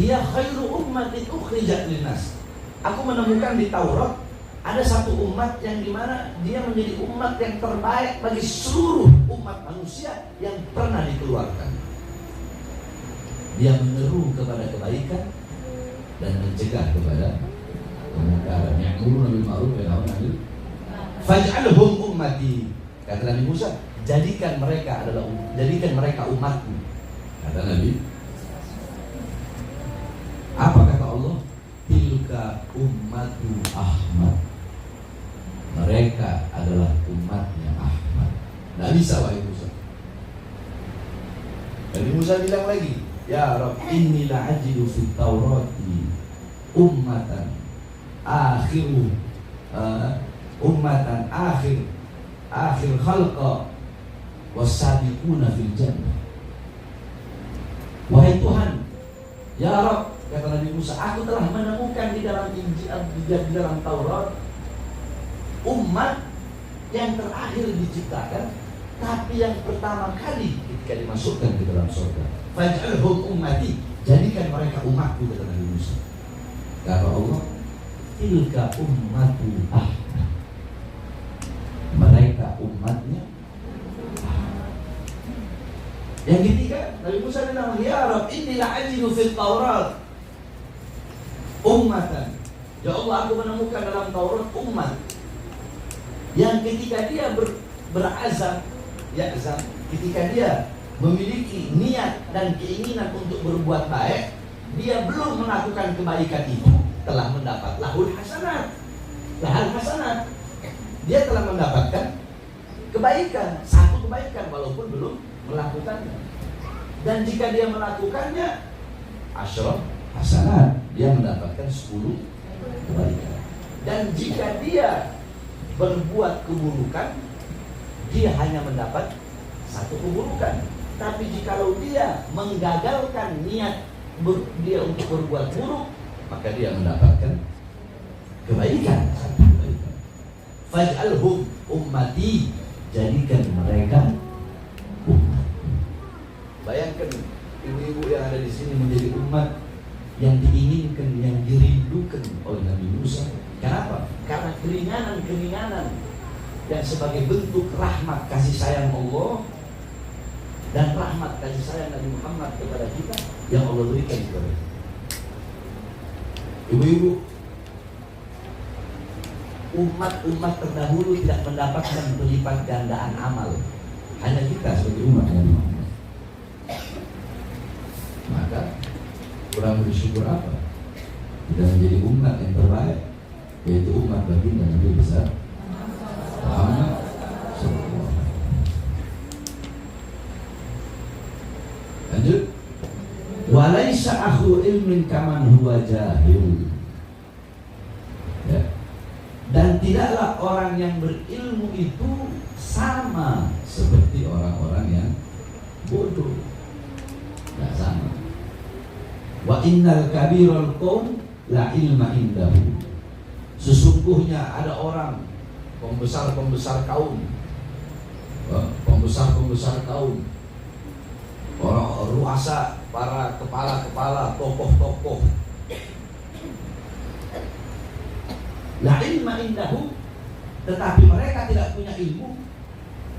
Hiya khairu ummatin ukhrijat linnas. Aku menemukan di Taurat ada satu umat yang dimana dia menjadi umat yang terbaik bagi seluruh umat manusia yang pernah dikeluarkan. Dia menyeru kepada kebaikan dan mencegah kepada kemungkaran. Ya'muruna bil ma'ruf wa yanhauna 'anil munkar. Faj'alhum ummati. Kata Nabi Musa, jadikan mereka umatku. Kata Nabi, apa kata Allah? Tilka ummatu Ahmad. Mereka adalah umatnya Ahmad. Tidak bisa wahai Musa. Nabi Musa bilang lagi, ya Rabb, inni la'ajidu fit Taurati ummatan akhir khalqa wasabiquna fil jannah. Wahai Tuhan, ya Rabb, kata Nabi Musa, aku telah menemukan di dalam Injil, di dalam Taurat umat yang terakhir diciptakan, tapi yang pertama kali ketika dimasukkan ke dalam surga. Faj'alhum ummati, jadikan mereka umatku, kata Nabi Musa. Kata Allah, tilka ummatu Ahmad. Mereka umatnya Ahmad. Yang ketiga, Nabi Musa bilang, ya Rabb, inni la'ajidu fil Taurat ummatan. Ya Allah, aku menemukan dalam Taurat umat yang ketika dia berazam, ketika dia memiliki niat dan keinginan untuk berbuat baik, dia belum melakukan kebaikan itu, telah mendapat lahul hasanat. Dia telah mendapatkan kebaikan, satu kebaikan walaupun belum melakukannya. Dan jika dia melakukannya, asyra hasanat, dia mendapatkan 10 kebaikan. Dan jika dia berbuat keburukan, dia hanya mendapat 1 keburukan. Tapi jikalau dia menggagalkan niat dia untuk berbuat buruk, maka dia mendapatkan kebaikan, 1 kebaikan. Faj'alhum ummati, jadikan mereka umat. Bayangkan ibu-ibu yang ada di sini menjadi umat yang diinginkan, yang dirindukan oleh Nabi Musa. Kenapa? Karena keringanan-keringanan yang sebagai bentuk rahmat kasih sayang Allah dan rahmat kasih sayang Nabi Muhammad kepada kita yang Allah berikan kepada kita. Ibu-ibu, umat-umat terdahulu tidak mendapatkan pelipat gandaan amal. Hanya kita sebagai umat Nabi Muhammad. Maka kurang bersyukur apa? Kita menjadi umat yang terbaik, yaitu umat baginda Nabi besar Muhammad sallallahu alaihi wasallam. Lanjut. Walaisa akhu ilmin kaman huwa jahil. Ya. Dan tidaklah orang yang berilmu itu sama seperti orang-orang yang bodoh. Tidak sama. Wa innal kabiral qaum la ilma indahu. Sesungguhnya ada orang pembesar-pembesar kaum, orang ruasa, para kepala-kepala, tokoh-tokoh. La ilma indahu, tetapi mereka tidak punya ilmu.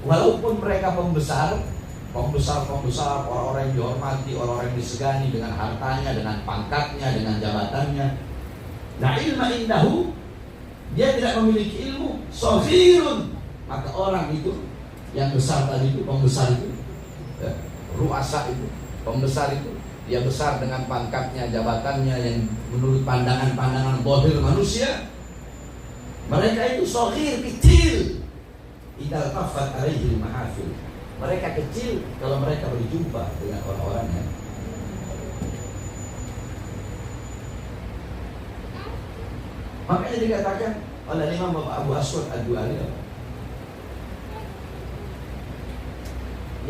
Walaupun mereka pembesar, orang-orang yang dihormati, orang-orang yang disegani dengan hartanya, dengan pangkatnya, dengan jabatannya. La ilma indahu, dia tidak memiliki ilmu. Sohirun, maka orang itu yang besar tadi itu, pembesar itu, ruasa itu, pembesar itu, dia besar dengan pangkatnya, jabatannya yang menurut pandangan-pandangan bohir manusia. Mereka itu sohir, kecil. Idal tafat alaihi mahafil. Mereka kecil kalau mereka berjumpa dengan orang-orang yang makanya dikatakan oleh Imam Abu Aswad Ad-Du'ali,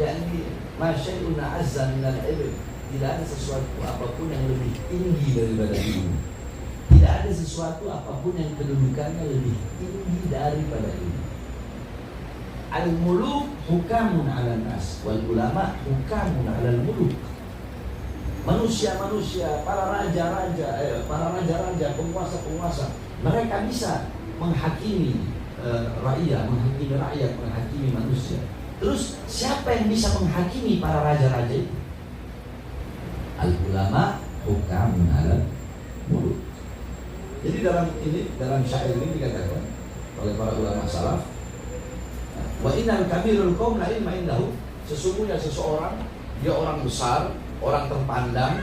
yakni masyai'un azza minal ilm, tidak ada sesuatu apapun yang lebih tinggi daripada ilmu. Tidak ada sesuatu apapun yang kedudukannya lebih tinggi daripada ilmu. Al-muluk hukamun 'alan nas wal ulama hukamun 'alal muluk. manusia-manusia, para raja-raja, penguasa-penguasa, mereka bisa menghakimi rakyat, menghakimi manusia. Terus siapa yang bisa menghakimi para raja-raja itu? Al-ulama hukamun ala muluk. Jadi dalam syair ini dikatakan oleh para ulama salaf, wa innal kabirul qaum la ilma indahu, sesungguhnya seseorang dia orang besar, orang terpandang,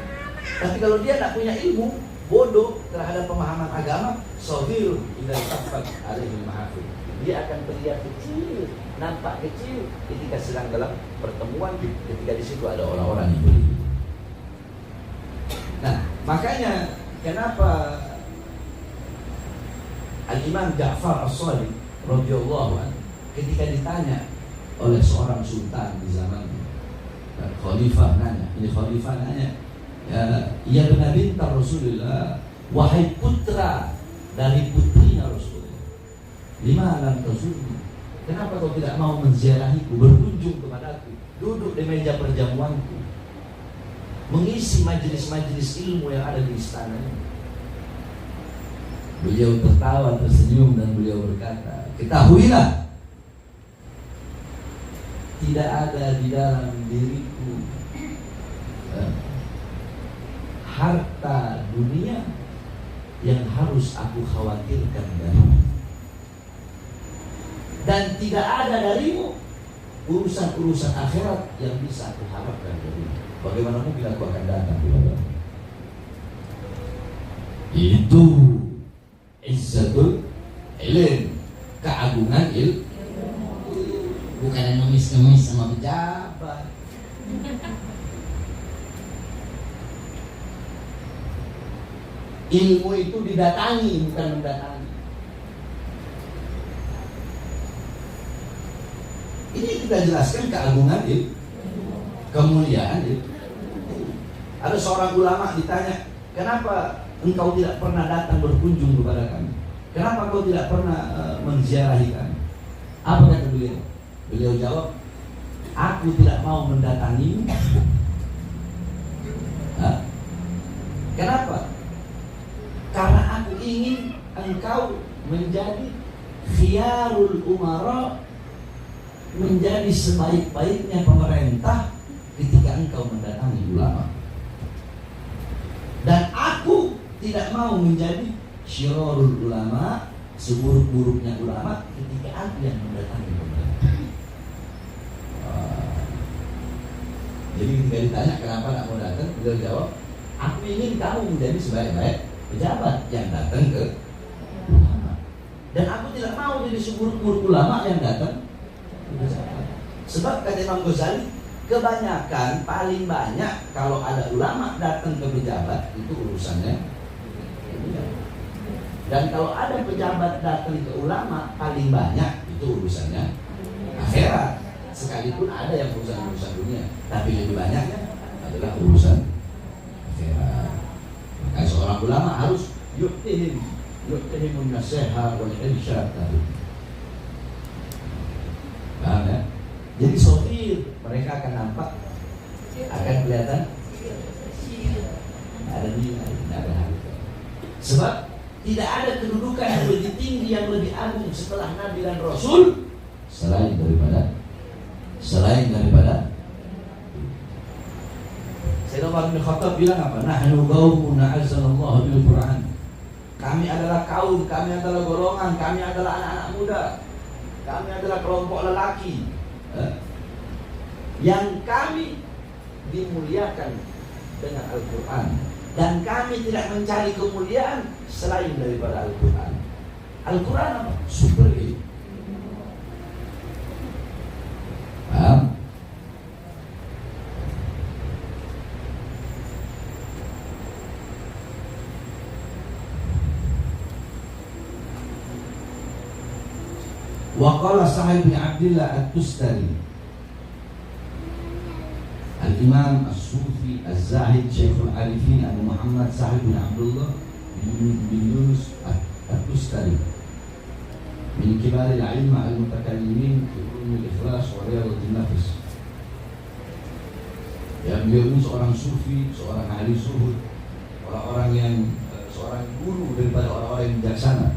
tapi kalau dia tidak punya ilmu, bodoh terhadap pemahaman agama, saghir idza taffat alaihi mahafil, dia akan terlihat kecil, nampak kecil ketika sedang dalam pertemuan, ketika di situ ada orang-orang yang beriman. Nah, makanya kenapa Al-Imam Ja'far As-Shadiq radhiyallahu anhu ketika ditanya oleh seorang sultan di zamannya, khalifah nanya, ya benar bintar Rasulullah, wahai putra dari putrinya Rasulullah, lima lam tazurni, kenapa kau tidak mau menziarahiku, berkunjung kepadaku, duduk di meja perjamuanku, mengisi majelis-majelis ilmu yang ada di istana ini? Beliau tertawa, tersenyum, dan beliau berkata, ketahuilah, tidak ada di dalam diriku harta dunia yang harus aku khawatirkan darimu, dan tidak ada darimu urusan-urusan akhirat yang bisa aku harapkan darimu. Bagaimana mungkin aku akan datang kepadamu? Itu izzatul ilm, keagungan ilmu, bukan yang ngemis-ngemis sama pejabat. Ilmu itu didatangi, bukan mendatangi. Ini kita jelaskan keagungan ilmu, kemuliaan ilmu. Ada seorang ulama ditanya, kenapa engkau tidak pernah datang berkunjung kepada kami? Kenapa engkau tidak pernah menziarahi kami? Apa kata beliau? Beliau jawab, aku tidak mau mendatangimu. Kenapa? Karena aku ingin engkau menjadi khiyarul umara, menjadi sebaik-baiknya pemerintah ketika engkau mendatangi ulama. Dan aku tidak mau menjadi syirarul ulama, seburuk-buruknya ulama ketika aku yang mendatangi pemerintah. Jadi ketika ditanya kenapa tidak mau datang, beliau jawab, aku ingin kamu menjadi sebaik-baik pejabat yang datang ke ulama. Dan aku tidak mau jadi seburuk-buruk ulama yang datang ke pejabat. Sebab kata Imam Ghazali, kebanyakan, paling banyak kalau ada ulama datang ke pejabat itu urusannya. Dan kalau ada pejabat datang ke ulama, paling banyak itu urusannya akhirat. Sekalipun ada yang urusan dunia, tapi lebih banyaknya adalah urusan akhirat. Maka seorang ulama harus yu'tihimun nasiha wal irsyad. Paham ya? Jadi sofir, mereka akan nampak, akan kelihatan ada nilai, ada harga. Sebab tidak ada kedudukan yang lebih tinggi, yang lebih agung setelah Nabi dan Rasul selain daripada Sayyidina Umar bin Khattab bilang apa? Nahnu qaumun a'azzanallahu bil Qur'an. Kami adalah kaum, kami adalah golongan, kami adalah anak-anak muda, kami adalah kelompok lelaki yang kami dimuliakan dengan Al-Quran, dan kami tidak mencari kemuliaan selain daripada Al-Quran. Al-Quran apa? Sumber ilmu. Paham? Wa qala Sahih bin Abdillah At-Tustari, Al-Imam As-Sufi Az-Zahid Syekhul Arifin Abu Muhammad Sahih bin Abdullah bin Yunus At-Tustari, min kibar al-ilm al-mutakallimin fi ulum al-ikhlas wa riyadat an-nafs. Ya, beliau ini seorang sufi, seorang ahli zuhud, orang-orang yang seorang guru daripada orang-orang yang bijaksana.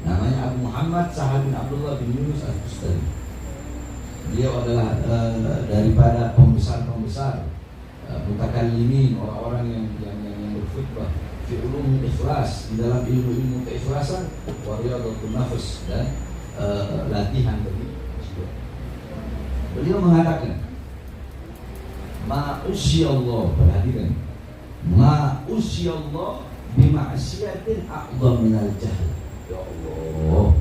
Namanya Abu Muhammad Sahal bin Abdullah bin Yunus Al-Bustari. Beliau adalah daripada pembesar-pembesar mutakallimin, orang-orang yang berkhutbah fi ulum ikhlas, di dalam ilmu-ilmu keikhlasan, wa riyadhatun nafs, dan latihan bagi jiwa. Beliau mengatakan, ma usyallah, perhatikan, ma usyallah bima'siyatin a'dham minal jahl. Ya Allah,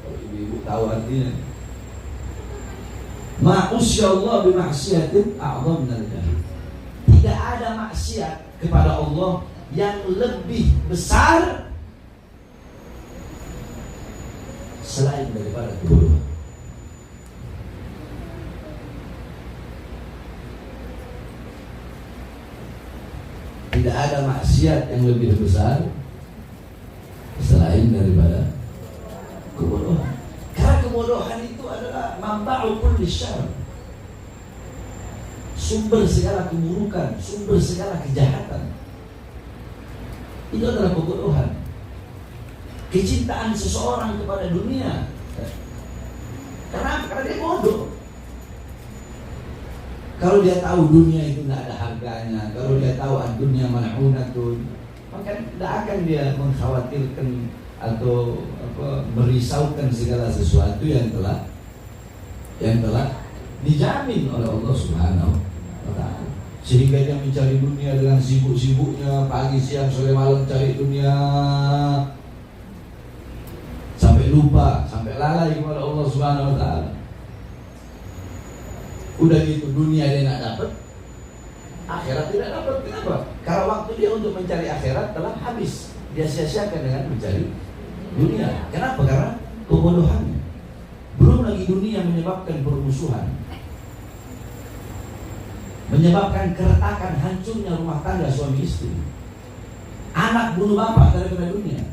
kalau ibu-ibu tahu artinya, ma usyallah bima'siyatin a'dham minal jahl. Tidak ada maksiat kepada Allah yang lebih besar selain daripada kebodohan. Tidak ada maksiat yang lebih besar selain daripada kebodohan. Karena kebodohan itu adalah mamba'u kulli syarr, sumber segala keburukan, sumber segala kejahatan. Itu adalah kebodohan. Kecintaan seseorang kepada dunia. Karena dia bodoh. Kalau dia tahu dunia itu tidak ada harganya, kalau dia tahu dunia mal'unatun, maka tidak akan dia mengkhawatirkan atau merisaukan segala sesuatu yang telah dijamin oleh Allah Subhanahu wa ta'ala. Sehingga dia mencari dunia dengan sibuk-sibuknya, pagi, siang, sore, malam cari dunia, sampai lupa, sampai lalai kepada Allah Subhanahu wa ta'ala. Udah gitu dunia dia nak dapat, akhirat tidak dapat. Kenapa? Karena waktu dia untuk mencari akhirat telah habis, dia sia-siakan dengan mencari dunia. Kenapa? Karena kebodohannya. Belum lagi dunia menyebabkan permusuhan, menyebabkan keretakan, hancurnya rumah tangga suami istri. Anak bunuh bapak gara-gara dunia,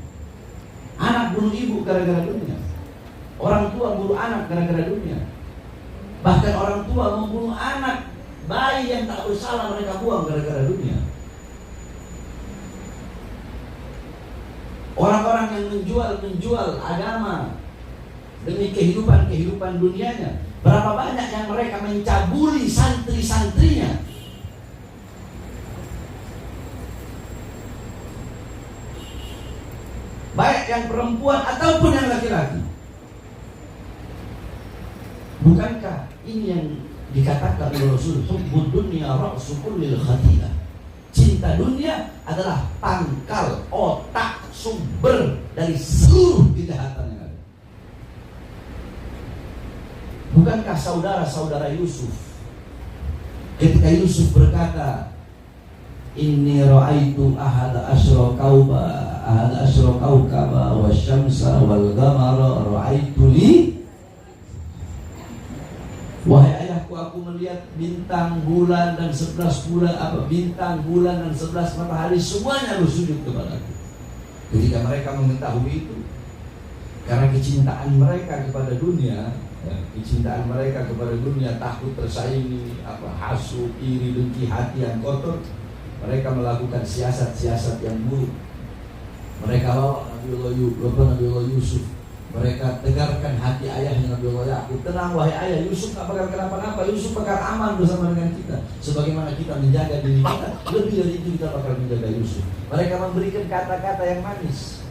anak bunuh ibu gara-gara dunia, orang tua bunuh anak gara-gara dunia. Bahkan orang tua membunuh anak bayi yang tak bersalah, mereka buang gara-gara dunia. Orang-orang yang menjual agama demi kehidupan dunianya, berapa banyak yang mereka mencabuli santri-santrinya. Baik yang perempuan ataupun yang laki-laki. Bukankah ini yang dikatakan oleh Rasul, hubbud dunya ra'su kullil khati'ah? Cinta dunia adalah pangkal, otak, sumber dari seluruh kejahatan yang ada. Bukankah saudara-saudara Yusuf, ketika Yusuf berkata, inni ra'aitu ahada asyra kaukaba wasyamsa wal qamara ra'aitu li, wahai ayahku, aku melihat bintang, bulan dan 11 bulan, bintang, bulan dan 11 matahari semuanya bersujud kepadaku. Ketika mereka mengetahui itu, karena kecintaan mereka kepada dunia, kecintaan mereka kepada dunia, takut tersaingi, hasut, iri, dengki, hati yang kotor, mereka melakukan siasat-siasat yang buruk. Mereka bawa Nabiullah Yusuf. Mereka tegarkan hati ayahnya Nabiullah Yaqub. Tenang wahai ayah, Yusuf tak bakal kenapa-napa. Yusuf bakal aman bersama dengan kita. Sebagaimana kita menjaga diri kita, lebih dari itu kita bakal menjaga Yusuf. Mereka memberikan kata-kata yang manis.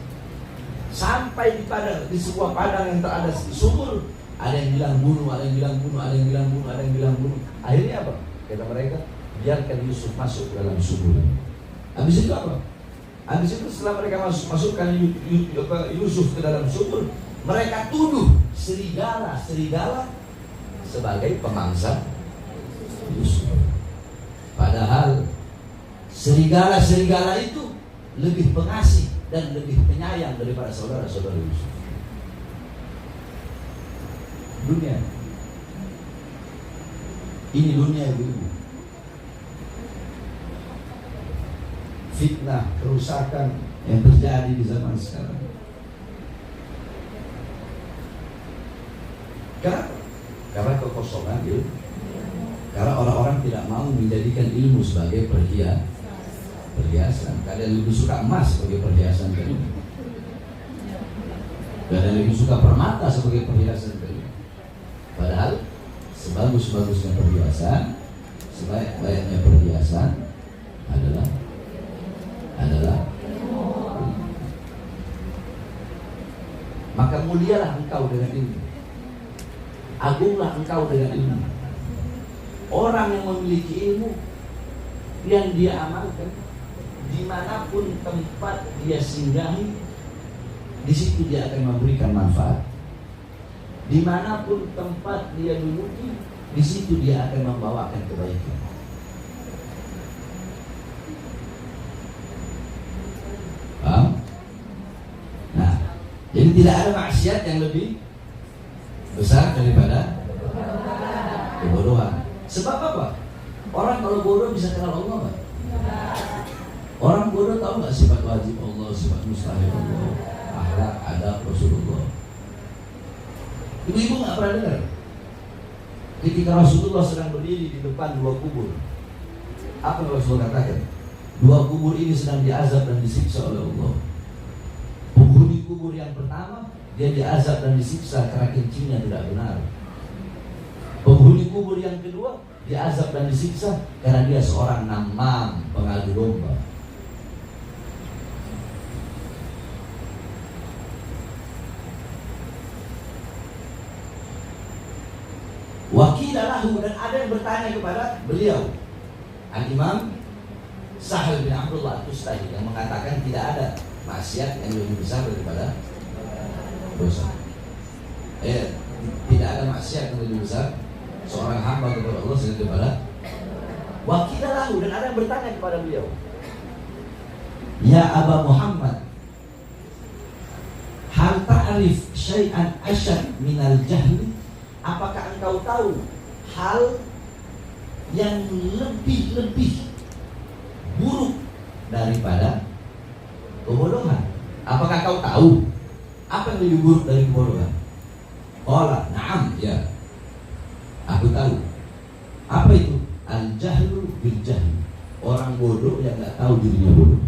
Sampai di sebuah padang yang tak ada sumur, ada yang bilang bunuh, ada yang bilang bunuh, ada yang bilang bunuh, ada yang bilang bunuh. Akhirnya apa? Kata mereka, biarkan Yusuf masuk ke dalam sumur. Habis itu apa? Habis itu setelah mereka masukkan Yusuf ke dalam sumur, mereka tuduh serigala sebagai pemangsa Yusuf. Padahal serigala itu lebih pengasih dan lebih penyayang daripada saudara-saudara Yusuf. Dunia ini dunia ibu-ibu. Fitnah, kerusakan yang terjadi di zaman sekarang. Kenapa? Karena kekosongan, karena orang-orang tidak mau menjadikan ilmu sebagai perhiasan. Kalian lebih suka emas sebagai perhiasan dari kalian lebih suka permata sebagai perhiasan dari. Padahal sebagus-bagusnya perhiasan, sebaik-baiknya perhiasan adalah maka mulialah engkau dengan ilmu, agunglah engkau dengan ilmu. Orang yang memiliki ilmu yang dia amalkan, dimanapun tempat dia singgahi, di situ dia akan memberikan manfaat. Dimanapun tempat dia duduki, di situ dia akan membawakan kebaikan. Paham? Nah, jadi tidak ada maksiat yang lebih besar daripada kebodohan. Sebab apa? Orang kalau bodoh bisa kenal Allah nggak? Orang bodoh tahu nggak sifat wajib Allah, sifat mustahil Allah, akhlak, adab Rasulullah. Ibu-ibu nggak pernah dengar ketika Rasulullah sedang berdiri di depan dua kubur, apa yang Rasulullah katakan? Dua kubur ini sedang diazab dan disiksa oleh Allah. Penghuni kubur yang pertama, dia diazab dan disiksa karena kencingnya tidak benar. Penghuni kubur yang kedua, diazab dan disiksa karena dia seorang namam, pengadu domba. Wakilahu, dan ada yang bertanya kepada beliau, Al-Imam Sahal bin Abdullah At-Tustari, yang mengatakan tidak ada maksiat yang lebih besar daripada dosa. Tidak ada maksiat yang lebih besar seorang hamba kepada Allah daripada wakilahu, dan ada yang bertanya kepada beliau, ya Aba Muhammad, hal ta'rif syai'an asyad minal jahli? Apakah engkau tahu hal yang lebih buruk daripada kebodohan? Apakah kau tahu apa yang lebih buruk dari kebodohan? Qala, na'am, ya, aku tahu. Apa itu? Al-jahlu bil-jahli. Orang bodoh yang gak tahu dirinya bodoh.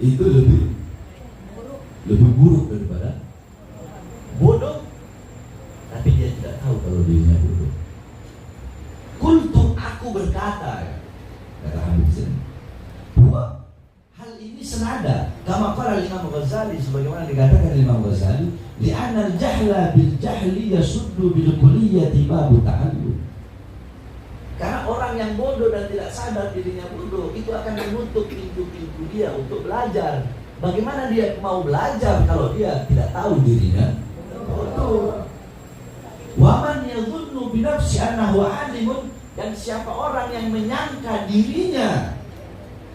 Itu lebih buruk daripada bodoh, tapi dia tidak tahu kalau dirinya bodoh. Kultu, aku berkata, kata Habib Zain, bahwa hal ini senada kama qala Imam Ghazali, sebagaimana dikatakan Imam Ghazali, li'anna al-jahla bil jahli yasuddu bil kulliyati babu ta'allum. Karena orang yang bodoh dan tidak sadar dirinya bodoh, itu akan menutup pintu-pintu dia untuk belajar. Bagaimana dia mau belajar kalau dia tidak tahu dirinya bodoh? Waman yadhunnu bi nafsi annahu alimun, dan siapa orang yang menyangka dirinya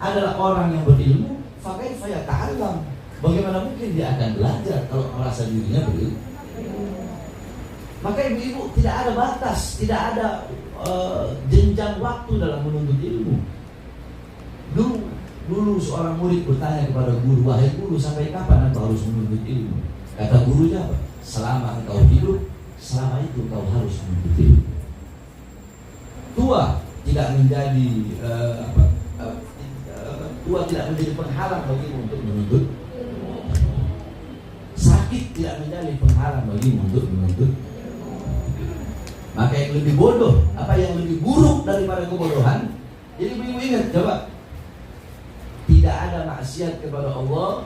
adalah orang yang berilmu, fa kaifa yata'allam, bagaimana mungkin dia akan belajar kalau merasa dirinya berilmu? Maka ibu-ibu, tidak ada batas, tidak ada jenjang waktu dalam menuntut ilmu. Dulu seorang murid bertanya kepada guru, wahai guru, sampai kapan engkau harus menuntut ilmu? Kata gurunya apa? Selama engkau hidup, selama itu engkau harus menuntut ilmu. Tua tidak menjadi penghalang bagimu untuk menuntut. Sakit tidak menjadi penghalang bagimu untuk menuntut. Maka yang lebih bodoh, apa yang lebih buruk daripada kebodohan? Jadi ibu ingat, coba, tidak ada maksiat kepada Allah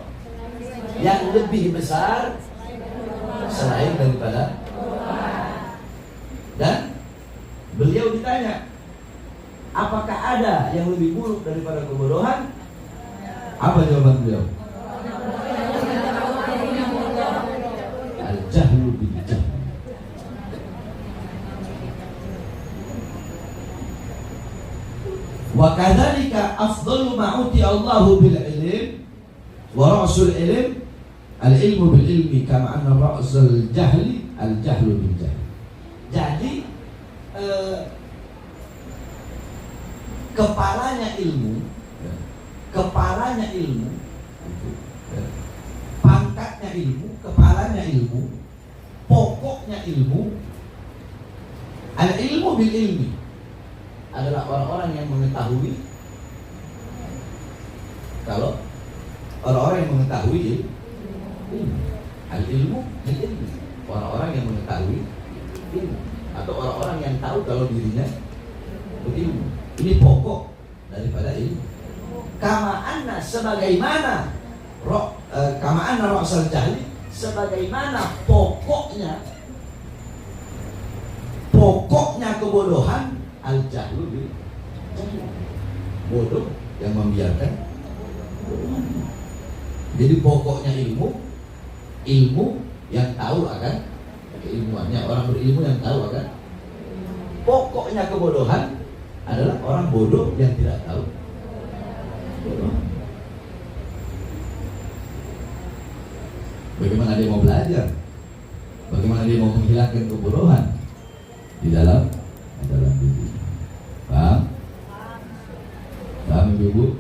yang lebih besar selain daripada. Dan beliau ditanya, apakah ada yang lebih buruk daripada kebodohan? Apa jawaban beliau? Al-jahlu bil-jahl. Wa kadzalika afdalu ma utiya Allahu bil ilm wa ra'sul ilm al-ilmu bil ilmi kama anna ra'sul jahli al-jahlu bil jahl. Jadi kepalanya ilmu, pangkatnya ilmu, kepalanya ilmu pokoknya ilmu, al ilmu bil ilmi, adalah orang-orang yang mengetahui. Kalau orang-orang yang mengetahui ilmu, al ilmu bil ilmi, orang-orang yang mengetahui ilmu, atau orang-orang yang tahu kalau dirinya berilmu. Ini pokok daripada ilmu. Kama anna, sebagaimana kama anna ra'sal jahli, sebagaimana pokoknya kebodohan al jahlu bil jahli, bodoh yang membiarkan bodohan. Jadi pokoknya ilmu yang tahu akan keilmuannya, orang berilmu yang tahu akan. Pokoknya kebodohan adalah orang bodoh yang tidak tahu bodoh. Bagaimana dia mau belajar? Bagaimana dia mau menghilangkan kebodohan di dalam diri? Paham? Paham Ibu?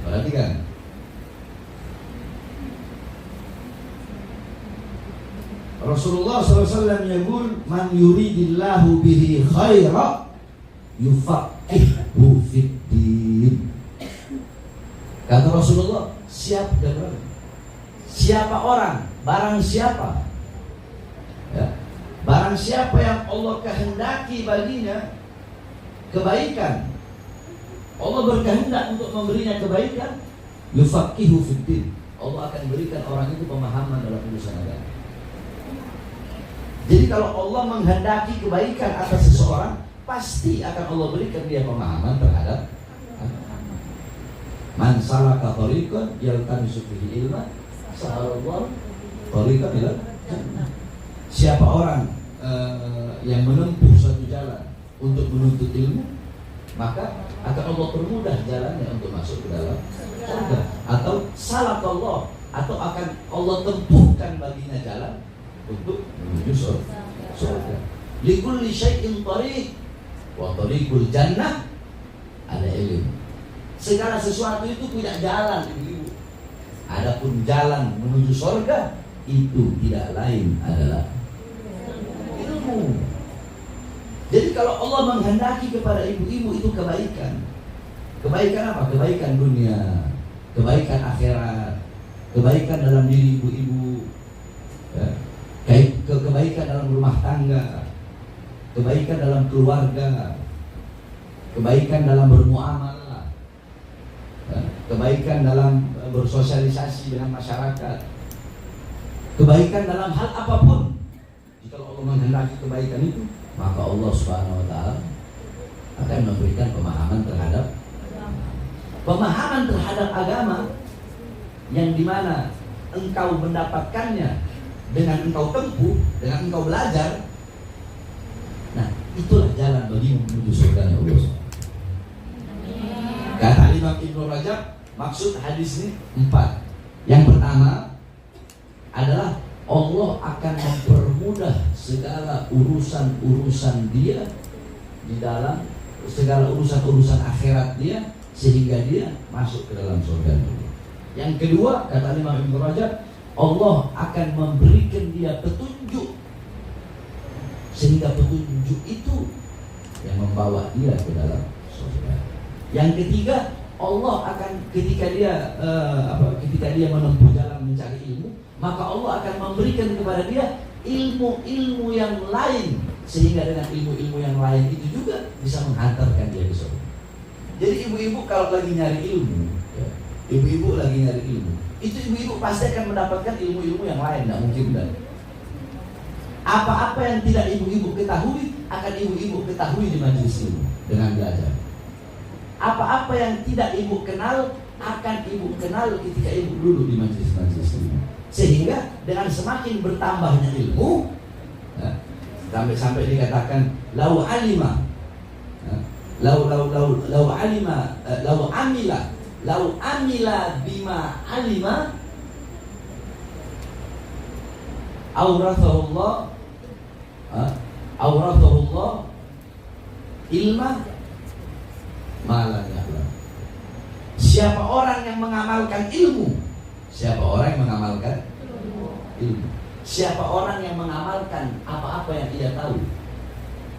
Perhatikan. Rasulullah SAW yaqul man yuridillahu bihi khaira yufaqihu fid din. Kata Rasulullah, siapa orang, barang siapa, ya, barang siapa yang Allah kehendaki baginya kebaikan, Allah berkehendak untuk memberinya kebaikan, yufaqihu fid din, Allah akan berikan orang itu pemahaman dalam urusan agama. Jadi kalau Allah menghendaki kebaikan atas seseorang, pasti akan Allah berikan dia pemahaman terhadap man salaka thariqan yaltamisu fihi ilman sahalallahu thariqan ila jannah. Siapa orang yang menempuh suatu jalan untuk menuntut ilmu, maka akan Allah permudah jalannya untuk masuk ke dalam surga. Atau salakallah, atau akan Allah tempuhkan baginya jalan untuk menuju surga. Likulli syai'in thariq wa thariqul jannah ada ilmu. Segala sesuatu itu punya jalan, Ibu. Adapun jalan menuju surga itu tidak lain adalah ilmu. Jadi kalau Allah menghendaki kepada ibu-ibu itu kebaikan. Kebaikan apa? Kebaikan dunia, kebaikan akhirat, kebaikan dalam diri ibu-ibu, ya. Kebaikan dalam rumah tangga, kebaikan dalam keluarga, kebaikan dalam bermuamalah, ya. Kebaikan dalam bersosialisasi dengan masyarakat, kebaikan dalam hal apapun. Jika Allah menghendaki kebaikan itu, maka Allah Subhanahu wa ta'ala akan memberikan pemahaman terhadap agama, yang dimana engkau mendapatkannya dengan engkau tempuh, dengan engkau belajar. Nah, itulah jalan bagimu menuju surganya Allah. Kata Imam Ibnu Rajab, maksud hadis ini 4. Yang pertama adalah Allah akan mempermudah segala urusan-urusan dia di dalam segala urusan-urusan akhirat dia, sehingga dia masuk ke dalam surga. Yang kedua, kata Imam Ibnu Rajab, Allah akan memberikan dia petunjuk, sehingga petunjuk itu yang membawa dia ke dalam surga. Yang ketiga, Allah akan ketika dia menempuh jalan mencari ilmu, maka Allah akan memberikan kepada dia ilmu-ilmu yang lain, sehingga dengan ilmu-ilmu yang lain itu juga bisa menghantarkan dia ke surga. Jadi ibu-ibu kalau lagi nyari ilmu, ya, ibu-ibu lagi nyari ilmu, itu ibu-ibu pasti akan mendapatkan ilmu-ilmu yang lain, tidak mungkin benar. Apa-apa yang tidak ibu-ibu ketahui akan ibu-ibu ketahui di majelis ilmu dengan belajar. Apa-apa yang tidak ibu kenal akan ibu kenal ketika ibu duduk di majelis-majelis ilmu. Sehingga dengan semakin bertambahnya ilmu, ya, sampai dikatakan lau alima, ya, lau amila bima alima auratahullah ilma malan ya'lam. Siapa orang yang mengamalkan ilmu? Siapa orang yang mengamalkan ilmu? Siapa orang yang mengamalkan apa-apa yang ia tahu,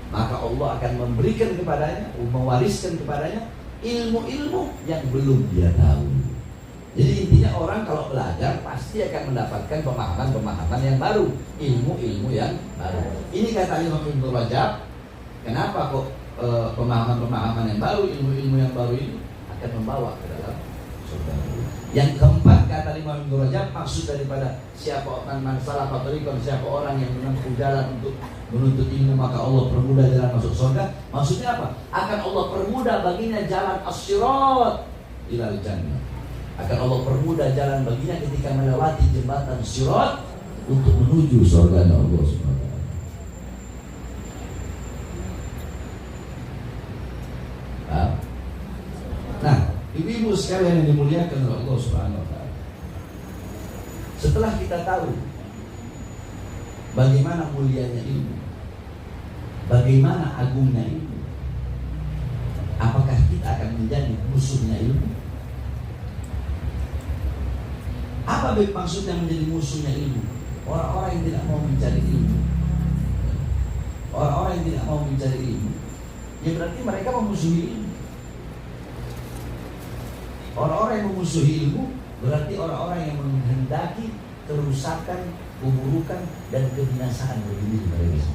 maka Allah akan memberikan kepadanya, mewariskan kepadanya ilmu-ilmu yang belum dia tahu. Jadi intinya orang kalau belajar pasti akan mendapatkan pemahaman-pemahaman yang baru, ilmu-ilmu yang baru. Ini kata Imam Ibnu Rajab, kenapa kok pemahaman-pemahaman yang baru, ilmu-ilmu yang baru ini akan membawa ke dalam surga. Yang keempat kata Imam Ibnu Rajab, maksud daripada siapa man salaka tariqan, siapa orang yang menempuh jalan untuk menuntut ilmu, maka Allah permudah jalan masuk surga. Maksudnya apa? Akan Allah permudah baginya jalan as-sirat ilal jannah. Akan Allah permudah jalan baginya ketika melewati jembatan sirat untuk menuju surga Allah Subhanahu wa taala. Nah, ibu-ibu sekalian yang dimuliakan oleh Allah Subhanahu wa taala. Setelah kita tahu bagaimana mulianya ilmu, bagaimana agungnya ilmu, apakah kita akan menjadi musuhnya ilmu? Apa maksudnya menjadi musuhnya ilmu? Orang-orang yang tidak mau mencari ilmu, orang-orang yang tidak mau mencari ilmu, ya berarti mereka memusuhi ilmu. Orang-orang yang memusuhi ilmu berarti orang-orang yang menghendaki kerusakan, keburukan dan kebinasaan bagi diri mereka.